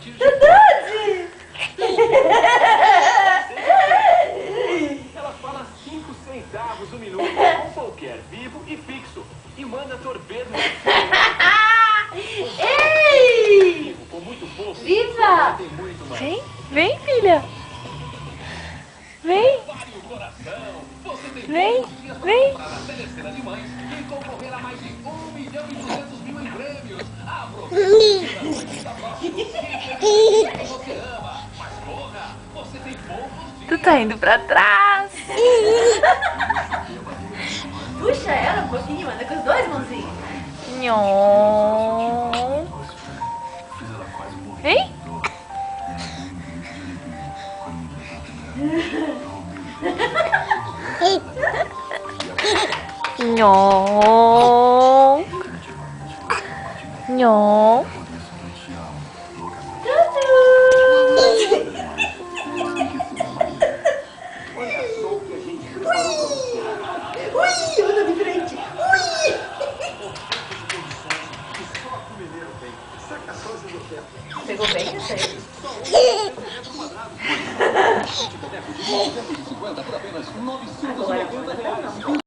partir de... Verdade! Ela fala 5 centavos o minuto com qualquer vivo e fixo. E manda torpedo. Ei! Com muito pouco. Viva! Tem muito mais. Vem, vem, filha. Vem, Pare o coração. Você tem vem, poucos dias para vem. comprar a Telecena de Mães e concorrer a mais de 1.200.000 em prêmios. Aproveite da próxima. Quem você ama. Mas porra, você tem poucos dias. Tu tá indo pra trás. Puxa ela um pouquinho, manda com os dois mãozinhos. Nhon. Vem. Nhon. Nhon. Ui, anda de frente. Ui! Pegou bem, eu sei. Por apenas R$ 990.